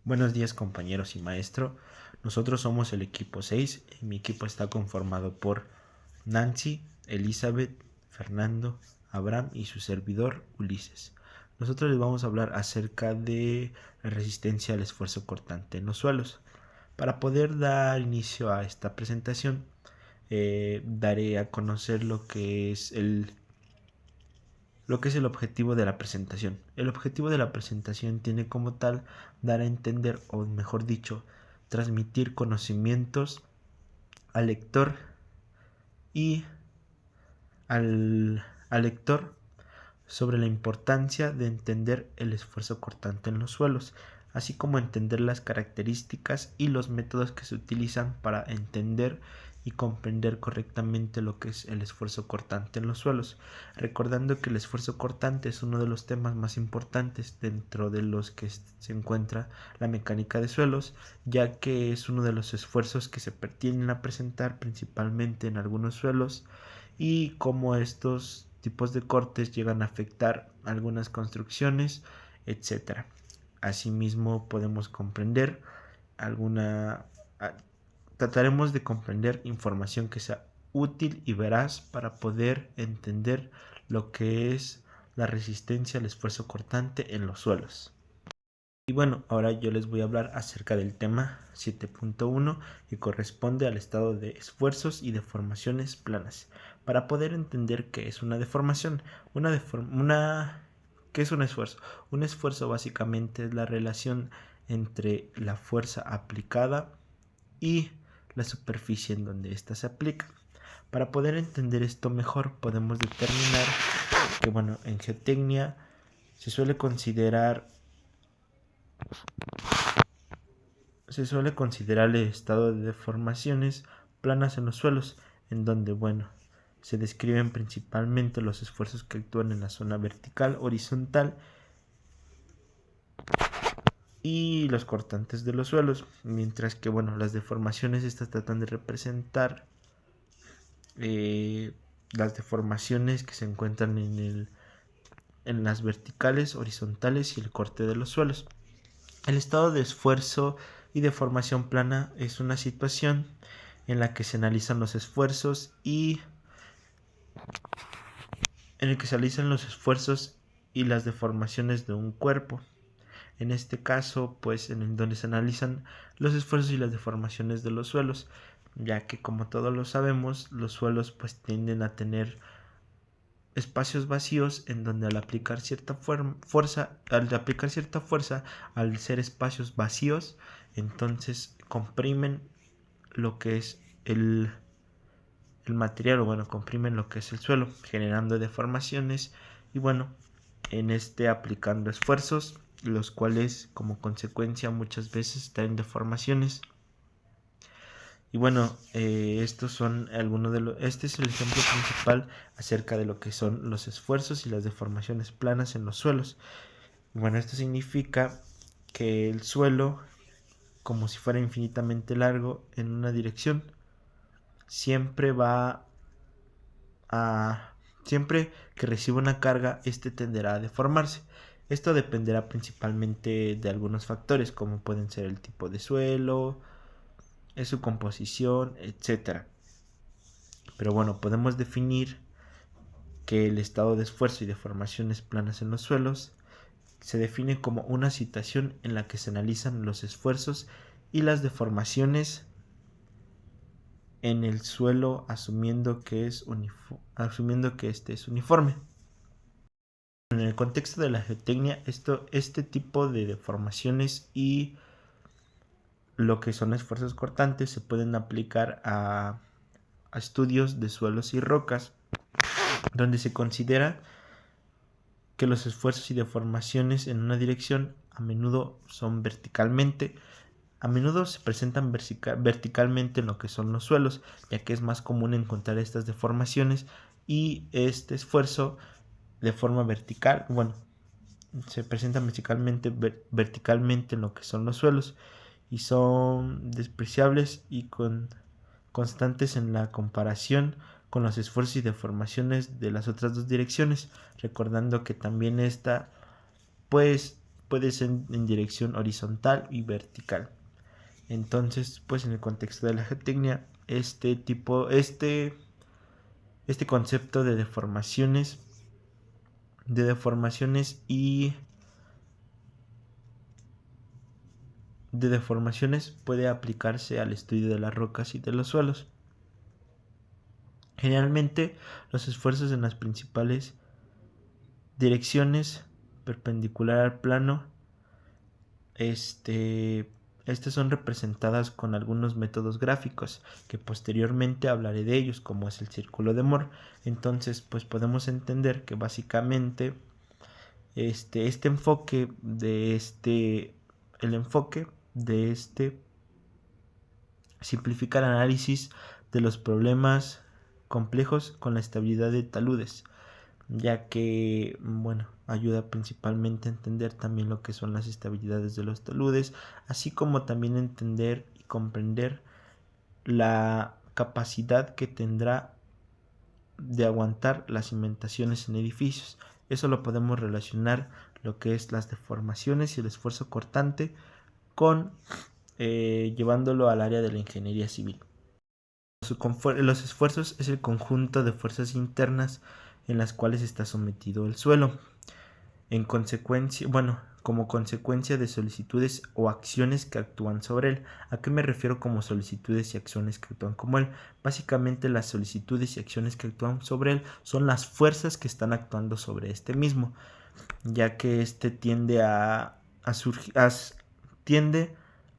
Buenos días compañeros y maestro, nosotros somos el equipo 6 y mi equipo está conformado por Nancy, Elizabeth, Fernando, Abraham y su servidor Ulises. Nosotros les vamos a hablar acerca de la resistencia al esfuerzo cortante en los suelos. Para poder dar inicio a esta presentación, daré a conocer lo que es el objetivo de la presentación. El objetivo de la presentación tiene como tal dar a entender, o mejor dicho, transmitir conocimientos al lector y al lector sobre la importancia de entender el esfuerzo cortante en los suelos, así como entender las características y los métodos que se utilizan para entender y comprender correctamente lo que es el esfuerzo cortante en los suelos, recordando que el esfuerzo cortante es uno de los temas más importantes dentro de los que se encuentra la mecánica de suelos, ya que es uno de los esfuerzos que se tienden a presentar principalmente en algunos suelos y cómo estos tipos de cortes llegan a afectar algunas construcciones, etcétera. Asimismo podemos comprender alguna trataremos de comprender información que sea útil y veraz para poder entender lo que es la resistencia al esfuerzo cortante en los suelos. Y bueno, ahora yo les voy a hablar acerca del tema 7.1 que corresponde al estado de esfuerzos y deformaciones planas. Para poder entender qué es una deformación, ¿qué es un esfuerzo? Un esfuerzo básicamente es la relación entre la fuerza aplicada y la superficie en donde ésta se aplica. Para poder entender esto mejor podemos determinar que en geotecnia se suele considerar el estado de deformaciones planas en los suelos, en donde se describen principalmente los esfuerzos que actúan en la zona vertical, horizontal y los cortantes de los suelos, mientras que las deformaciones estas tratan de representar las deformaciones que se encuentran en las verticales, horizontales y el corte de los suelos. El estado de esfuerzo y deformación plana es una situación en la que se analizan los esfuerzos y las deformaciones de un cuerpo. En este caso, en donde se analizan los esfuerzos y las deformaciones de los suelos, ya que como todos lo sabemos, los suelos tienden a tener espacios vacíos en donde al aplicar cierta fuerza, al ser espacios vacíos, entonces comprimen lo que es el material, o comprimen lo que es el suelo, generando deformaciones y en aplicando esfuerzos, los cuales como consecuencia muchas veces traen deformaciones. Y estos son este es el ejemplo principal acerca de lo que son los esfuerzos y las deformaciones planas en los suelos. Esto significa que el suelo, como si fuera infinitamente largo en una dirección, siempre que reciba una carga, este tenderá a deformarse. Esto dependerá principalmente de algunos factores, como pueden ser el tipo de suelo, su composición, etcétera. Pero podemos definir que el estado de esfuerzo y deformaciones planas en los suelos se define como una situación en la que se analizan los esfuerzos y las deformaciones en el suelo asumiendo que este es uniforme. En el contexto de la geotecnia, este tipo de deformaciones y lo que son esfuerzos cortantes se pueden aplicar a estudios de suelos y rocas, donde se considera que los esfuerzos y deformaciones en una dirección a menudo se presentan verticalmente en lo que son los suelos, ya que es más común encontrar estas deformaciones y este esfuerzo de forma vertical, se presentan verticalmente en lo que son los suelos y son despreciables y constantes en la comparación con los esfuerzos y deformaciones de las otras dos direcciones, recordando que también esta puede ser en dirección horizontal y vertical. Entonces, pues en el contexto de la geotecnia, este concepto de deformaciones puede aplicarse al estudio de las rocas y de los suelos. Generalmente, los esfuerzos en las principales direcciones perpendicular al plano, estas son representadas con algunos métodos gráficos que posteriormente hablaré de ellos, como es el círculo de Moore. Entonces, pues podemos entender que básicamente el enfoque de simplifica el análisis de los problemas complejos con la estabilidad de taludes, ya que, bueno, ayuda principalmente a entender también lo que son las estabilidades de los taludes, así como también entender y comprender la capacidad que tendrá de aguantar las cimentaciones en edificios. Eso lo podemos relacionar lo que es las deformaciones y el esfuerzo cortante con llevándolo al área de la ingeniería civil. Los esfuerzos es el conjunto de fuerzas internas en las cuales está sometido el suelo. Como consecuencia de solicitudes o acciones que actúan sobre él. ¿A qué me refiero como solicitudes y acciones que actúan como él? Básicamente las solicitudes y acciones que actúan sobre él son las fuerzas que están actuando sobre este mismo, ya que tiende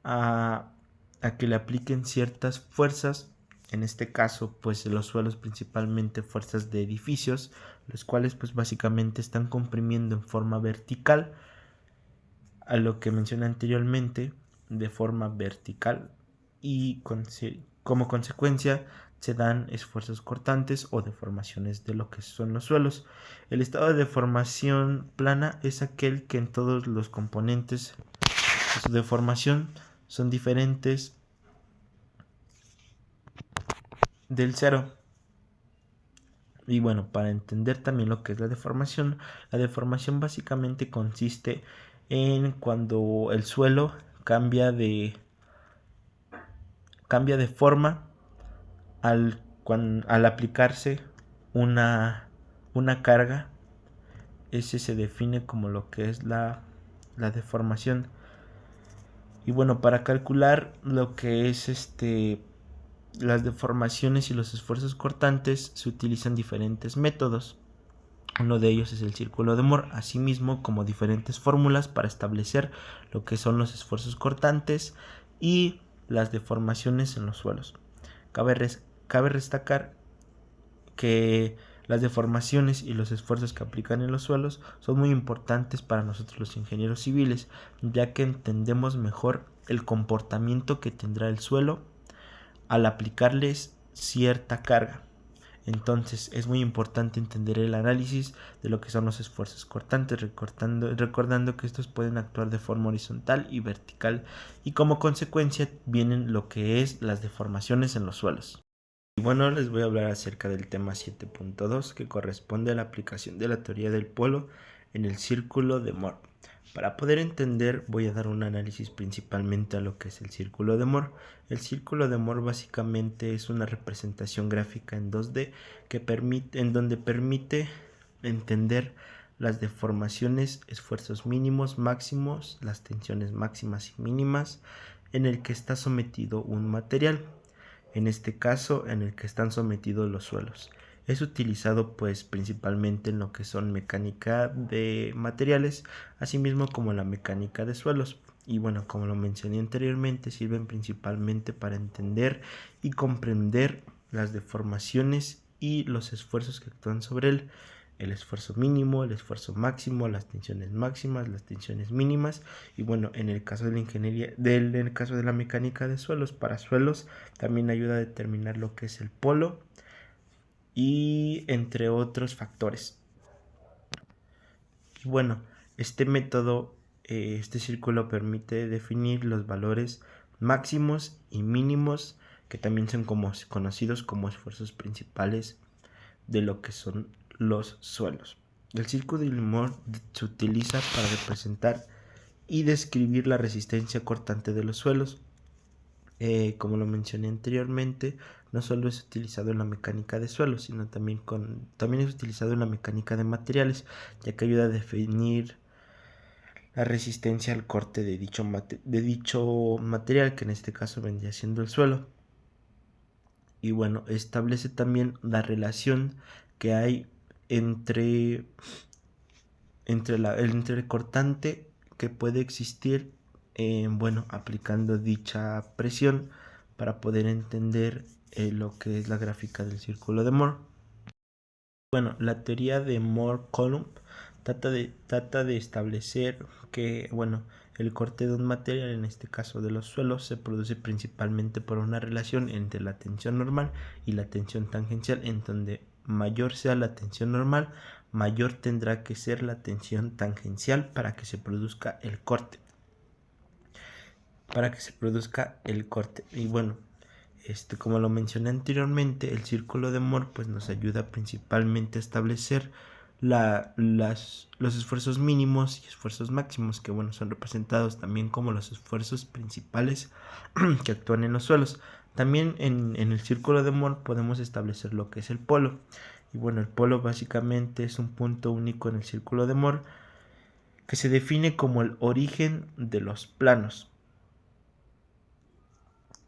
a que le apliquen ciertas fuerzas. En este caso, pues los suelos, principalmente fuerzas de edificios, los cuales pues básicamente están comprimiendo en forma vertical, a lo que mencioné anteriormente, de forma vertical, y como consecuencia se dan esfuerzos cortantes o deformaciones de lo que son los suelos. El estado de deformación plana es aquel que en todos los componentes de su deformación son diferentes del cero. Y bueno, para entender también lo que es la deformación básicamente consiste en cuando el suelo cambia de forma al aplicarse una carga. Ese se define como lo que es la deformación. Y bueno, para calcular lo que es las deformaciones y los esfuerzos cortantes se utilizan diferentes métodos. Uno de ellos es el círculo de Moore, asimismo como diferentes fórmulas para establecer lo que son los esfuerzos cortantes y las deformaciones en los suelos. Cabe destacar que las deformaciones y los esfuerzos que aplican en los suelos son muy importantes para nosotros los ingenieros civiles, ya que entendemos mejor el comportamiento que tendrá el suelo al aplicarles cierta carga. Entonces es muy importante entender el análisis de lo que son los esfuerzos cortantes, recordando que estos pueden actuar de forma horizontal y vertical, y como consecuencia vienen lo que es las deformaciones en los suelos. Y bueno, les voy a hablar acerca del tema 7.2, que corresponde a la aplicación de la teoría del polo en el círculo de Moore. Para poder entender, voy a dar un análisis principalmente a lo que es el círculo de Moore. El círculo de Moore básicamente es una representación gráfica en 2D en donde permite entender las deformaciones, esfuerzos mínimos, máximos, las tensiones máximas y mínimas en el que está sometido un material. En este caso, en el que están sometidos los suelos. Es utilizado pues principalmente en lo que son mecánica de materiales, asimismo como la mecánica de suelos. Y bueno, como lo mencioné anteriormente, sirven principalmente para entender y comprender las deformaciones y los esfuerzos que actúan sobre él. El esfuerzo mínimo, el esfuerzo máximo, las tensiones máximas, las tensiones mínimas. Y bueno, en el caso de la ingeniería, en el caso de la mecánica de suelos, para suelos también ayuda a determinar lo que es el polo y entre otros factores. Y bueno, este método, este círculo permite definir los valores máximos y mínimos, que también son conocidos como esfuerzos principales de lo que son los suelos. El círculo de Moore se utiliza para representar y describir la resistencia cortante de los suelos. Como lo mencioné anteriormente, no solo es utilizado en la mecánica de suelos, sino también es utilizado en la mecánica de materiales, ya que ayuda a definir la resistencia al corte de dicho material, que en este caso vendría siendo el suelo. Y bueno, establece también la relación que hay entre el cortante que puede existir, aplicando dicha presión para poder entender lo que es la gráfica del círculo de Moore. Bueno, la teoría de Moore-Coulomb trata de establecer que, el corte de un material, en este caso de los suelos, se produce principalmente por una relación entre la tensión normal y la tensión tangencial, en donde mayor sea la tensión normal, mayor tendrá que ser la tensión tangencial para que se produzca el corte. Y bueno, como lo mencioné anteriormente, el círculo de Moore pues nos ayuda principalmente a establecer los esfuerzos mínimos y esfuerzos máximos, que son representados también como los esfuerzos principales que actúan en los suelos. También en el círculo de Moore podemos establecer lo que es el polo. Y el polo básicamente es un punto único en el círculo de Moore que se define como el origen de los planos.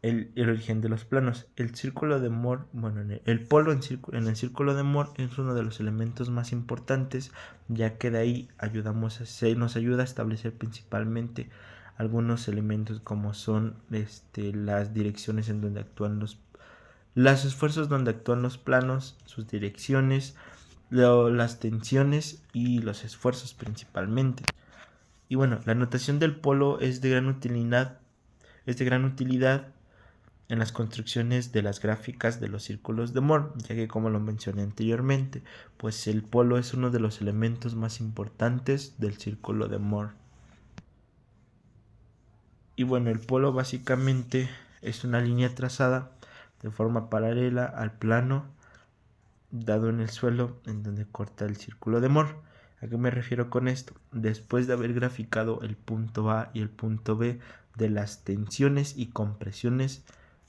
El origen de los planos. El círculo de Moore, el polo en el círculo de Moore es uno de los elementos más importantes, ya que de ahí nos ayuda a establecer principalmente algunos elementos como son las direcciones en donde actúan los esfuerzos donde actúan los planos, sus direcciones, las tensiones y los esfuerzos principalmente. Y la notación del polo es de gran utilidad en las construcciones de las gráficas de los círculos de Moore, ya que, como lo mencioné anteriormente, pues el polo es uno de los elementos más importantes del círculo de Moore. Y el polo básicamente es una línea trazada de forma paralela al plano dado en el suelo en donde corta el círculo de Moore. ¿A qué me refiero con esto? Después de haber graficado el punto A y el punto B de las tensiones y compresiones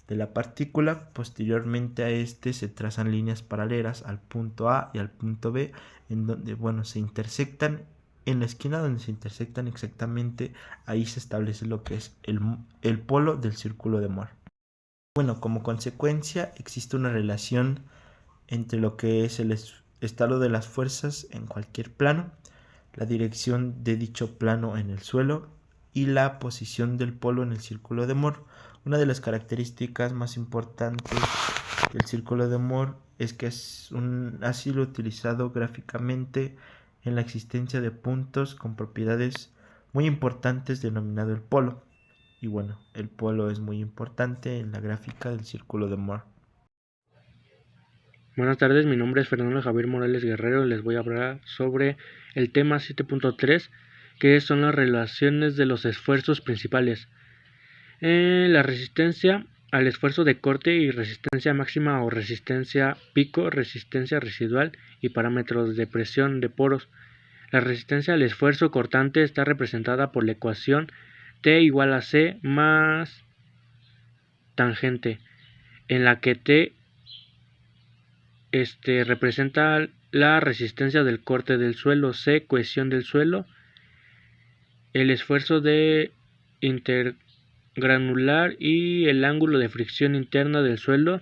de la partícula, posteriormente a se trazan líneas paralelas al punto A y al punto B, en donde se intersectan. En la esquina donde se intersectan exactamente, ahí se establece lo que es el polo del círculo de Moore. Como consecuencia existe una relación entre lo que es el estado de las fuerzas en cualquier plano, la dirección de dicho plano en el suelo y la posición del polo en el círculo de Moore. Una de las características más importantes del círculo de Moore es que ha sido utilizado gráficamente en la existencia de puntos con propiedades muy importantes denominado el polo. Y el polo es muy importante en la gráfica del círculo de Moore. Buenas tardes, mi nombre es Fernando Javier Morales Guerrero y les voy a hablar sobre el tema 7.3, que son las relaciones de los esfuerzos principales. La resistencia al esfuerzo de corte y resistencia máxima o resistencia pico, resistencia residual y parámetros de presión de poros. La resistencia al esfuerzo cortante está representada por la ecuación T igual a C más tangente, en la que T representa la resistencia del corte del suelo, C cohesión del suelo, el esfuerzo de intergranular y el ángulo de fricción interna del suelo,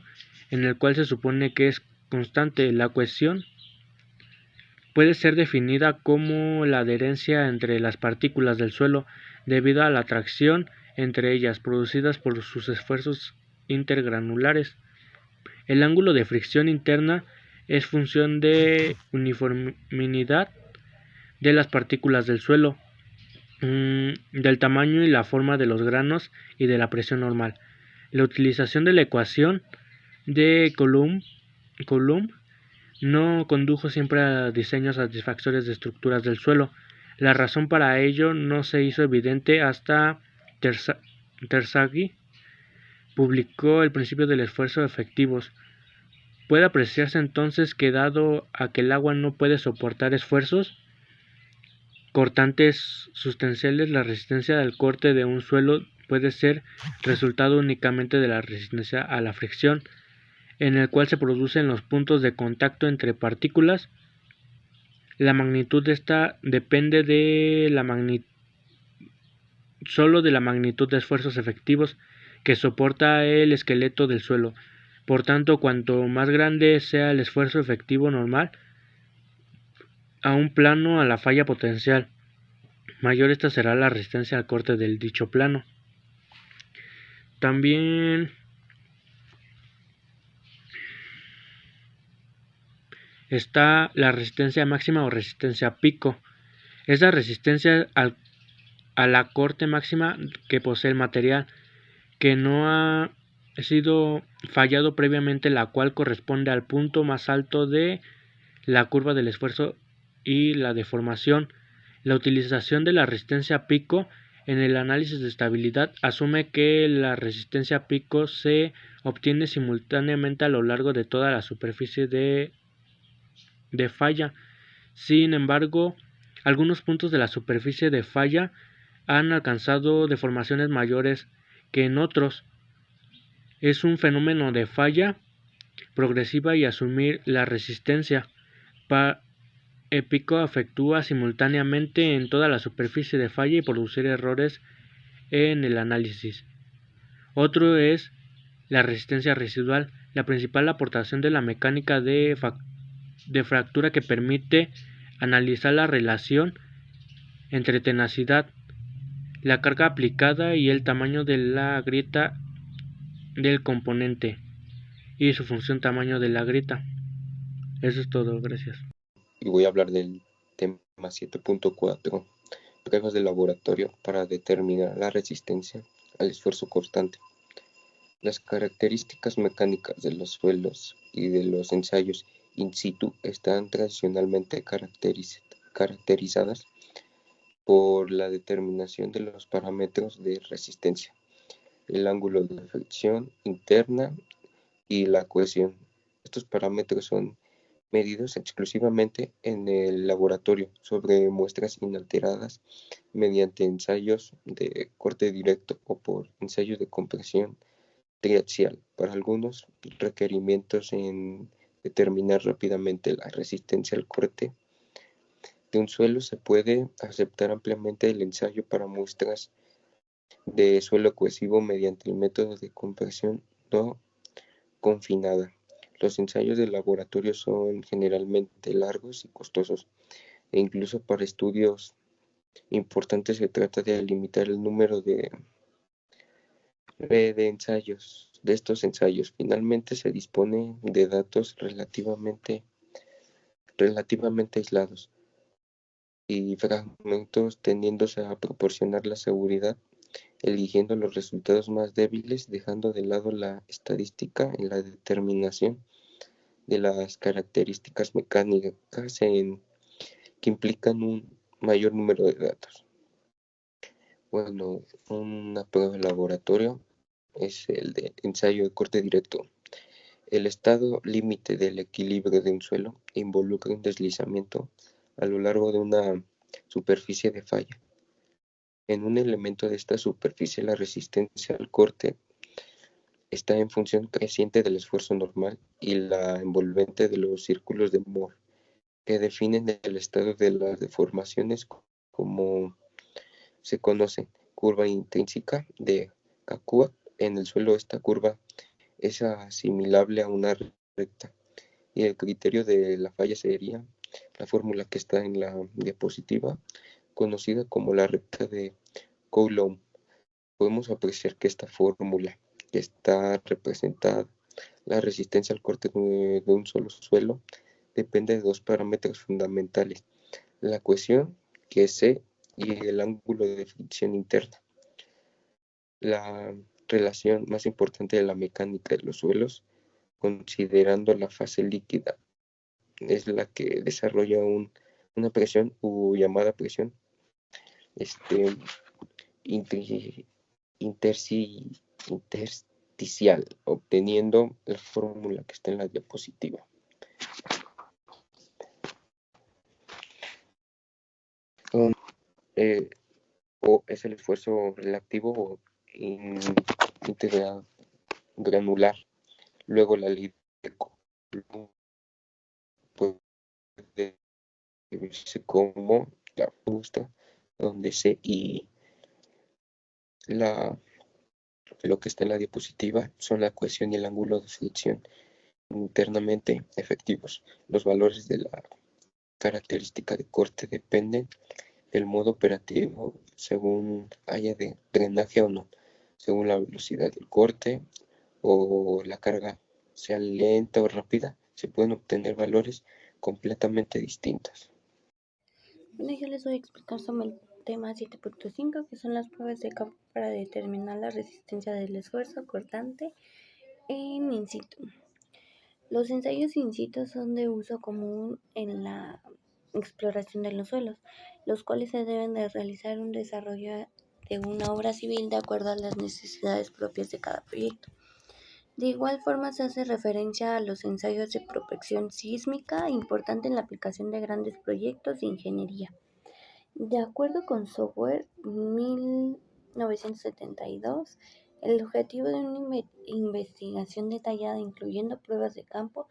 en el cual se supone que es constante. La cohesión puede ser definida como la adherencia entre las partículas del suelo debido a la atracción entre ellas producidas por sus esfuerzos intergranulares. El ángulo de fricción interna es función de uniformidad de las partículas del suelo, del tamaño y la forma de los granos y de la presión normal. La utilización de la ecuación de Coulomb no condujo siempre a diseños satisfactorios de estructuras del suelo. La razón para ello no se hizo evidente hasta Terzaghi publicó el principio del esfuerzo efectivos. Puede apreciarse entonces que dado a que el agua no puede soportar esfuerzos, cortantes sustanciales, la resistencia al corte de un suelo puede ser resultado únicamente de la resistencia a la fricción, en el cual se producen los puntos de contacto entre partículas. La magnitud de esta depende de solo de la magnitud de esfuerzos efectivos que soporta el esqueleto del suelo. Por tanto, cuanto más grande sea el esfuerzo efectivo normal a un plano a la falla potencial, mayor esta será la resistencia al corte del dicho plano. También está la resistencia máxima o resistencia pico. Es la resistencia a la corte máxima que posee el material, que no ha sido fallado previamente, la cual corresponde al punto más alto de la curva del esfuerzo y la deformación. La utilización de la resistencia pico en el análisis de estabilidad asume que la resistencia pico se obtiene simultáneamente a lo largo de toda la superficie de falla. Sin embargo, algunos puntos de la superficie de falla han alcanzado deformaciones mayores que en otros. Es un fenómeno de falla progresiva y asumir la resistencia pico efectúa simultáneamente en toda la superficie de falla y producir errores en el análisis. Otro es la resistencia residual, la principal aportación de la mecánica de fractura que permite analizar la relación entre tenacidad, la carga aplicada y el tamaño de la grieta del componente y su función tamaño de la grieta. Eso es todo, gracias. Y voy a hablar del tema 7.4, pruebas de laboratorio para determinar la resistencia al esfuerzo cortante. Las características mecánicas de los suelos y de los ensayos in situ están tradicionalmente caracterizadas por la determinación de los parámetros de resistencia, el ángulo de fricción interna y la cohesión. Estos parámetros son medidos exclusivamente en el laboratorio sobre muestras inalteradas mediante ensayos de corte directo o por ensayos de compresión triaxial. Para algunos requerimientos en determinar rápidamente la resistencia al corte de un suelo se puede aceptar ampliamente el ensayo para muestras de suelo cohesivo mediante el método de compresión no confinada. Los ensayos de laboratorio son generalmente largos y costosos, e incluso para estudios importantes se trata de limitar el número de estos ensayos. Finalmente se dispone de datos relativamente aislados y fragmentos tendiéndose a proporcionar la seguridad, eligiendo los resultados más débiles, dejando de lado la estadística en la determinación de las características mecánicas que implican un mayor número de datos. Bueno, una prueba de laboratorio es el de ensayo de corte directo. El estado límite del equilibrio de un suelo involucra un deslizamiento a lo largo de una superficie de falla. En un elemento de esta superficie, la resistencia al corte está en función creciente del esfuerzo normal y la envolvente de los círculos de Moore, que definen el estado de las deformaciones como se conoce, curva intrínseca de Kakua. En el suelo esta curva es asimilable a una recta y el criterio de la falla sería la fórmula que está en la diapositiva, conocida como la recta de Coulomb. Podemos apreciar que esta fórmula está representada, la resistencia al corte de un solo suelo, depende de dos parámetros fundamentales, la cohesión, que es C, y el ángulo de fricción interna. La relación más importante de la mecánica de los suelos, considerando la fase líquida, es la que desarrolla una presión llamada presión intersticial, obteniendo la fórmula que está en la diapositiva. eh, o es el esfuerzo relativo o intergranular. Luego la ley de Coulomb puede escribirse como la justa, donde C y la, lo que está en la diapositiva son la cohesión y el ángulo de selección internamente efectivos. Los valores de la característica de corte dependen del modo operativo según haya de drenaje o no, según la velocidad del corte o la carga sea lenta o rápida, se pueden obtener valores completamente distintos. Bueno, yo les voy a explicar sobre el tema 7.5, que son las pruebas de campo para determinar la resistencia del esfuerzo cortante en in situ. Los ensayos in situ son de uso común en la exploración de los suelos, los cuales se deben de realizar un desarrollo de una obra civil de acuerdo a las necesidades propias de cada proyecto. De igual forma se hace referencia a los ensayos de prospección sísmica, importante en la aplicación de grandes proyectos de ingeniería. De acuerdo con Software 1972, el objetivo de una investigación detallada, incluyendo pruebas de campo,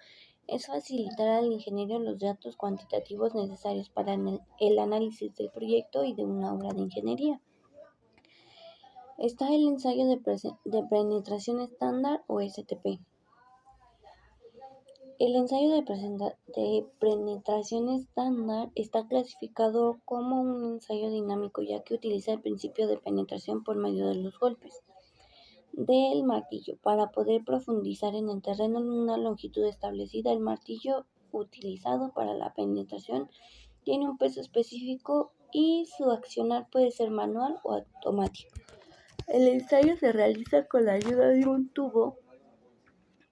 es facilitar al ingeniero los datos cuantitativos necesarios para el análisis del proyecto y de una obra de ingeniería. Está el ensayo de penetración estándar o STP. El ensayo de penetración estándar está clasificado como un ensayo dinámico, ya que utiliza el principio de penetración por medio de los golpes del martillo para poder profundizar en el terreno en una longitud establecida. El martillo utilizado para la penetración tiene un peso específico y su accionar puede ser manual o automático. El ensayo se realiza con la ayuda de un tubo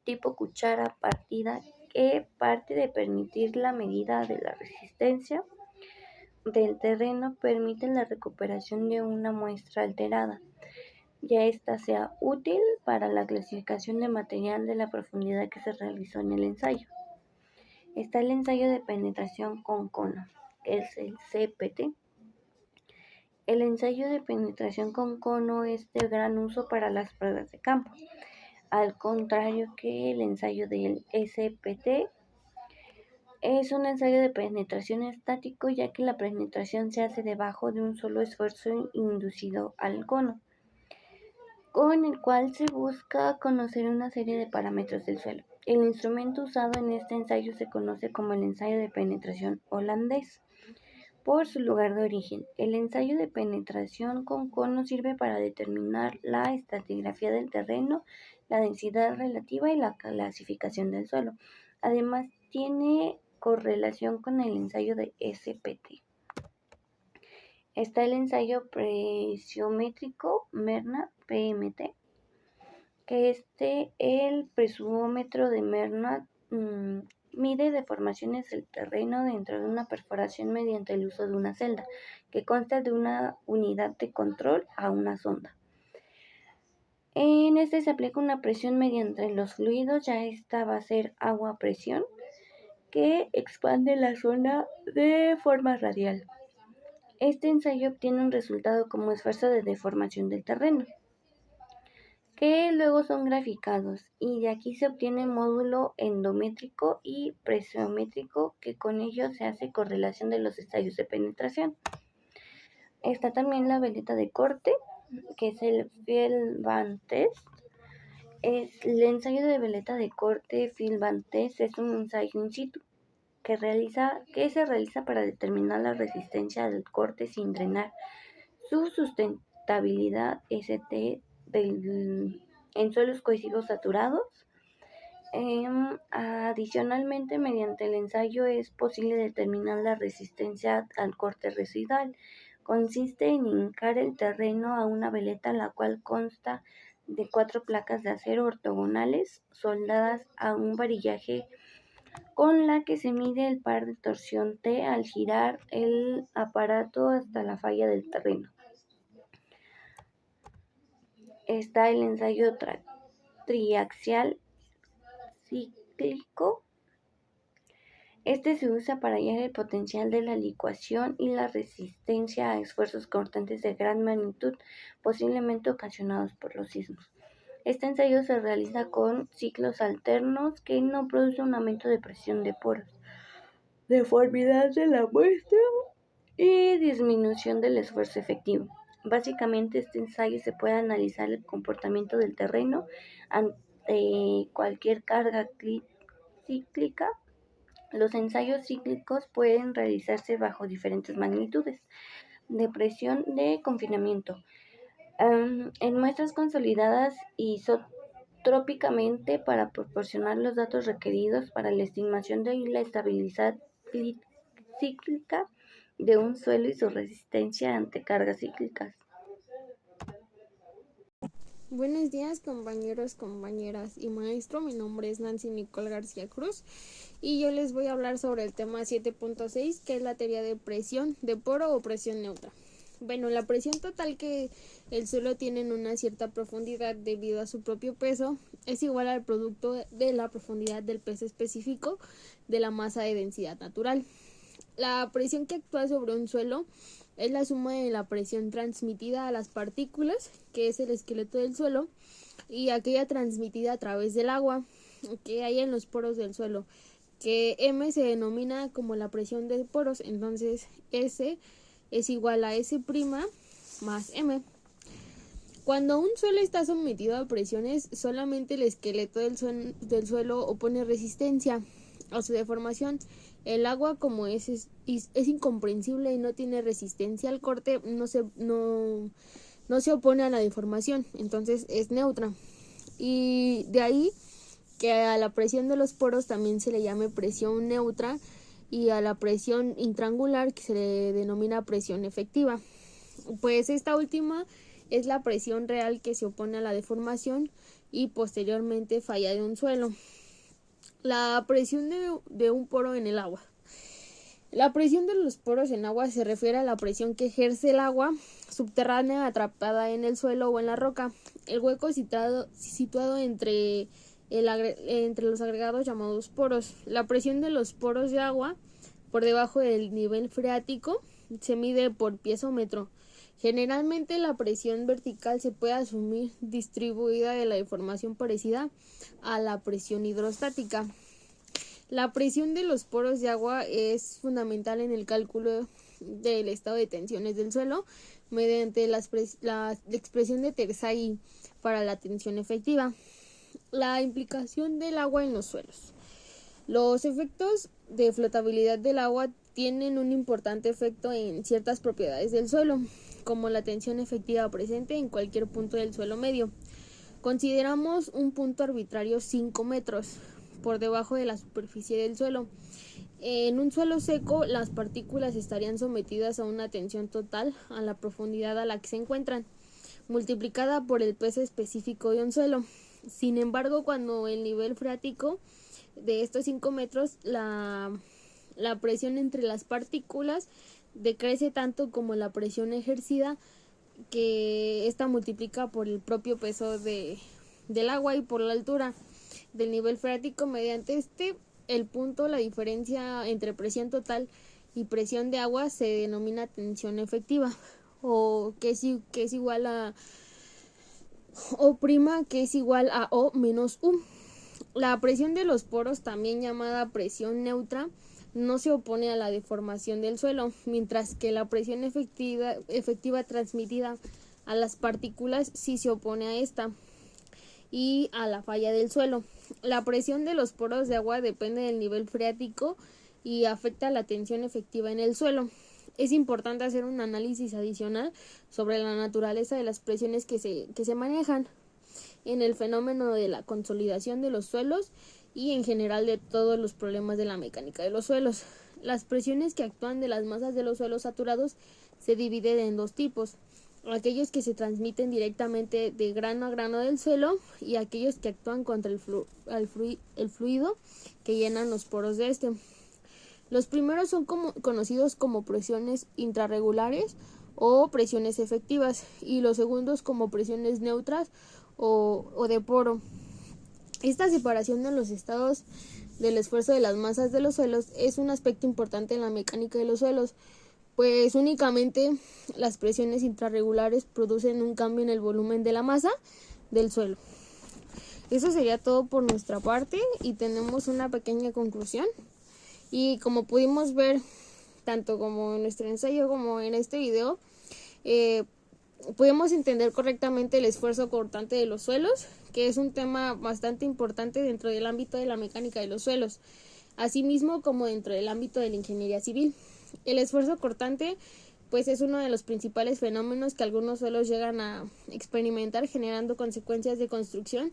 tipo cuchara partida que parte de permitir la medida de la resistencia del terreno permite la recuperación de una muestra alterada, ya esta sea útil para la clasificación de material de la profundidad que se realizó en el ensayo. Está el ensayo de penetración con cono, que es el CPT. El ensayo de penetración con cono es de gran uso para las pruebas de campo, al contrario que el ensayo del SPT. Es un ensayo de penetración estático, ya que la penetración se hace debajo de un solo esfuerzo inducido al cono, con el cual se busca conocer una serie de parámetros del suelo. El instrumento usado en este ensayo se conoce como el ensayo de penetración holandés, por su lugar de origen. El ensayo de penetración con cono sirve para determinar la estratigrafía del terreno, la densidad relativa y la clasificación del suelo. Además, tiene correlación con el ensayo de SPT. Está el ensayo presiométrico Mernat PMT, que el presumómetro de Mernat mide deformaciones del terreno dentro de una perforación mediante el uso de una celda, que consta de una unidad de control a una sonda. En este se aplica una presión mediante los fluidos, ya esta va a ser agua a presión, que expande la zona de forma radial. Este ensayo obtiene un resultado como esfuerzo de deformación del terreno, que luego son graficados, y de aquí se obtiene módulo endométrico y presiométrico, que con ello se hace correlación de los ensayos de penetración. Está también la veleta de corte, que es el field band test. El ensayo de veleta de corte field band test es un ensayo in situ que se realiza para determinar la resistencia del corte sin drenar, su sustentabilidad ST en suelos cohesivos saturados. Adicionalmente, mediante el ensayo es posible determinar la resistencia al corte residual. Consiste en hincar el terreno a una veleta, la cual consta de 4 placas de acero ortogonales soldadas a un varillaje, con la que se mide el par de torsión T al girar el aparato hasta la falla del terreno. Está el ensayo triaxial cíclico. Este se usa para hallar el potencial de la licuación y la resistencia a esfuerzos cortantes de gran magnitud, posiblemente ocasionados por los sismos. Este ensayo se realiza con ciclos alternos que no producen un aumento de presión de poros, deformidad de la muestra y disminución del esfuerzo efectivo. Básicamente, este ensayo se puede analizar el comportamiento del terreno ante cualquier carga cíclica. Los ensayos cíclicos pueden realizarse bajo diferentes magnitudes de presión de confinamiento, en muestras consolidadas isotrópicamente para proporcionar los datos requeridos para la estimación de la estabilidad cíclica de un suelo y su resistencia ante cargas cíclicas. Buenos días, compañeros, compañeras y maestro. Mi nombre es Nancy Nicole García Cruz y yo les voy a hablar sobre el tema 7.6, que es la teoría de presión de poro o presión neutra. Bueno, la presión total que el suelo tiene en una cierta profundidad debido a su propio peso es igual al producto de la profundidad del peso específico de la masa de densidad natural. La presión que actúa sobre un suelo es la suma de la presión transmitida a las partículas, que es el esqueleto del suelo, y aquella transmitida a través del agua que hay en los poros del suelo, que M se denomina como la presión de poros. Entonces S es igual a S' más M. Cuando un suelo está sometido a presiones, solamente el esqueleto del suelo opone resistencia a su deformación. El agua, como es incomprensible y no tiene resistencia al corte, no se opone a la deformación, entonces es neutra. Y de ahí que a la presión de los poros también se le llame presión neutra, y a la presión intraangular, que se le denomina presión efectiva. Pues esta última es la presión real que se opone a la deformación y posteriormente falla de un suelo. La presión de un poro en el agua. La presión de los poros en agua se refiere a la presión que ejerce el agua subterránea atrapada en el suelo o en la roca. El hueco situado entre los agregados llamados poros. La presión de los poros de agua por debajo del nivel freático se mide por piezómetro. Generalmente la presión vertical se puede asumir distribuida de la deformación parecida a la presión hidrostática. La presión de los poros de agua es fundamental en el cálculo del estado de tensiones del suelo mediante la expresión de Tersaghi para la tensión efectiva. La implicación del agua en los suelos. Los efectos de flotabilidad del agua tienen un importante efecto en ciertas propiedades del suelo, como la tensión efectiva presente en cualquier punto del suelo medio. Consideramos un punto arbitrario 5 metros por debajo de la superficie del suelo. En un suelo seco, las partículas estarían sometidas a una tensión total a la profundidad a la que se encuentran, multiplicada por el peso específico de un suelo. Sin embargo, cuando el nivel freático de estos 5 metros, la presión entre las partículas decrece tanto como la presión ejercida, que esta multiplica por el propio peso del agua y por la altura del nivel freático. Mediante el punto, la diferencia entre presión total y presión de agua se denomina tensión efectiva, o que es igual a O', que es igual a O menos U. La presión de los poros, también llamada presión neutra, no se opone a la deformación del suelo, mientras que la presión efectiva transmitida a las partículas sí se opone a esta y a la falla del suelo. La presión de los poros de agua depende del nivel freático y afecta la tensión efectiva en el suelo. Es importante hacer un análisis adicional sobre la naturaleza de las presiones que se manejan en el fenómeno de la consolidación de los suelos y en general de todos los problemas de la mecánica de los suelos. Las presiones que actúan de las masas de los suelos saturados se dividen en dos tipos: aquellos que se transmiten directamente de grano a grano del suelo y aquellos que actúan contra el fluido que llenan los poros de este. Los primeros son conocidos como presiones intrarregulares o presiones efectivas, y los segundos como presiones neutras o de poro. Esta separación de los estados del esfuerzo de las masas de los suelos es un aspecto importante en la mecánica de los suelos, pues únicamente las presiones intrarregulares producen un cambio en el volumen de la masa del suelo. Eso sería todo por nuestra parte y tenemos una pequeña conclusión. Y como pudimos ver, tanto como en nuestro ensayo como en este video, pudimos entender correctamente el esfuerzo cortante de los suelos, que es un tema bastante importante dentro del ámbito de la mecánica de los suelos, asimismo como dentro del ámbito de la ingeniería civil. El esfuerzo cortante pues es uno de los principales fenómenos que algunos suelos llegan a experimentar, generando consecuencias de construcción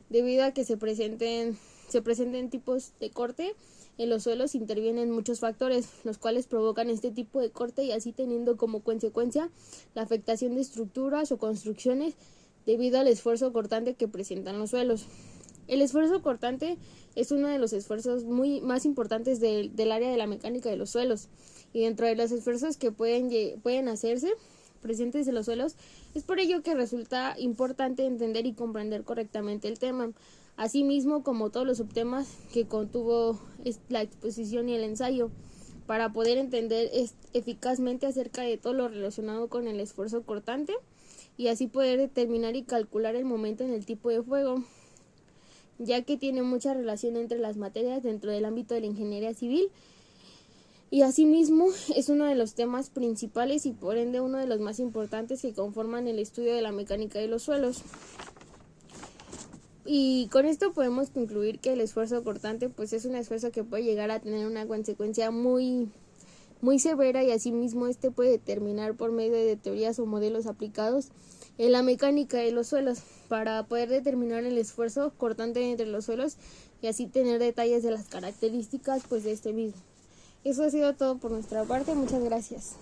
debido a que se presenten tipos de corte. En los suelos intervienen muchos factores, los cuales provocan este tipo de corte y así teniendo como consecuencia la afectación de estructuras o construcciones debido al esfuerzo cortante que presentan los suelos. El esfuerzo cortante es uno de los esfuerzos más importantes del área de la mecánica de los suelos, y dentro de los esfuerzos que pueden hacerse presentes en los suelos, es por ello que resulta importante entender y comprender correctamente el tema, asimismo como todos los subtemas que contuvo la exposición y el ensayo, para poder entender eficazmente acerca de todo lo relacionado con el esfuerzo cortante y así poder determinar y calcular el momento en el tipo de fuego, ya que tiene mucha relación entre las materias dentro del ámbito de la ingeniería civil. Y asimismo es uno de los temas principales y por ende uno de los más importantes que conforman el estudio de la mecánica de los suelos. Y con esto podemos concluir que el esfuerzo cortante pues es un esfuerzo que puede llegar a tener una consecuencia muy severa, y asimismo este puede determinar por medio de teorías o modelos aplicados en la mecánica de los suelos para poder determinar el esfuerzo cortante entre los suelos y así tener detalles de las características pues de este mismo. Eso ha sido todo por nuestra parte, muchas gracias.